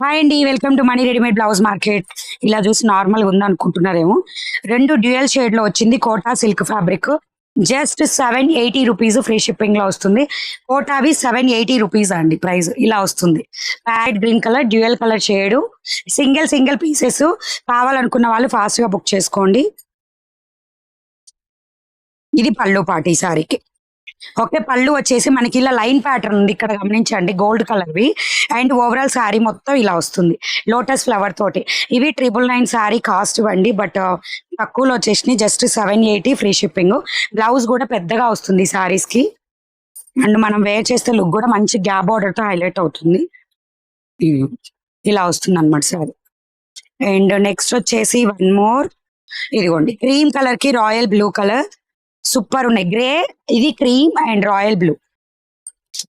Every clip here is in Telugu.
హాయ్ అండి, welcome to money readymade blouse market. ఇలా చూసి నార్మల్ గా ఉంది అనుకుంటున్నారేమో. రెండు డ్యూయల్ షేడ్ లో వచ్చింది Kota silk fabric. Just 780 rupees free shipping లో వస్తుంది. కోటావి 780 రూపీస్ అండి ప్రైస్. ఇలా వస్తుంది. Parrot green colour dual colour shade, single single pieces. కావాలనుకున్న వాళ్ళు ఫాస్ట్ గా బుక్ చేసుకోండి. ఇది పళ్ళు పాటి సారీకి. ఓకే, పళ్ళు వచ్చేసి మనకి ఇలా లైన్ ప్యాటర్న్ ఉంది, ఇక్కడ గమనించండి, గోల్డ్ కలర్వి. అండ్ ఓవరాల్ శారీ మొత్తం ఇలా వస్తుంది లోటస్ ఫ్లవర్ తోటి. ఇవి 999 శారీ కాస్ట్ ఇవ్వండి, బట్ తక్కువలో వచ్చేసి జస్ట్ 780 ఫ్రీ షిప్పింగ్. బ్లౌజ్ కూడా పెద్దగా వస్తుంది సారీస్ కి. అండ్ మనం వేర్ చేస్తే లుక్ కూడా మంచి గ్యాప్ బార్డర్ తో హైలైట్ అవుతుంది. ఇలా వస్తుంది అనమాట సారీ. అండ్ నెక్స్ట్ వచ్చేసి వన్ మోర్. ఇదిగోండి, క్రీమ్ కలర్ కి రాయల్ బ్లూ కలర్ సూపర్ ఉన్నాయి. గ్రే, ఇది cream and royal blue.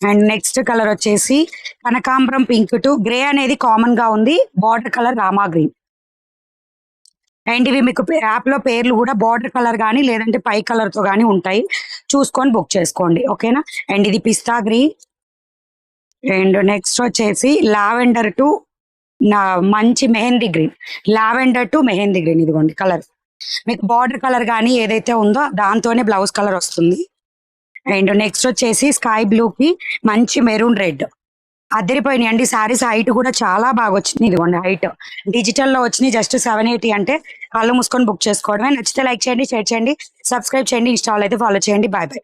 And next colour వచ్చేసి కనకాంబరం పింక్ టు గ్రే అనేది కామన్ గా ఉంది. Border colour Rama green. And ఇవి మీకు యాప్ లో పేర్లు కూడా బార్డర్ కలర్ కానీ లేదంటే పై కలర్ తో కానీ ఉంటాయి, చూసుకొని బుక్ చేసుకోండి. ఓకేనా. అండ్ ఇది పిస్తా గ్రీన్. అండ్ నెక్స్ట్ వచ్చేసి లావెండర్ టు మంచి mehndi green. Lavender to mehndi green. ఇదిగోండి కలర్. మీకు బార్డర్ కలర్ కానీ ఏదైతే ఉందో దాంతోనే బ్లౌజ్ కలర్ వస్తుంది. అండ్ నెక్స్ట్ వచ్చేసి స్కై బ్లూ కి మంచి మెరూన్ రెడ్. అదిరిపోయినాయి అండి శారీస్. హైట్ కూడా చాలా బాగా వచ్చింది. ఇదిగోండి హైట్ డిజిటల్ లో వచ్చినాయి. జస్ట్ 780 అంటే కళ్ళు మూసుకొని బుక్ చేసుకోవడమే. నచ్చితే లైక్ చేయండి, షేర్ చేయండి, సబ్స్క్రైబ్ చేయండి, ఇన్స్టాల్ అయితే ఫాలో చేయండి. Bye bye.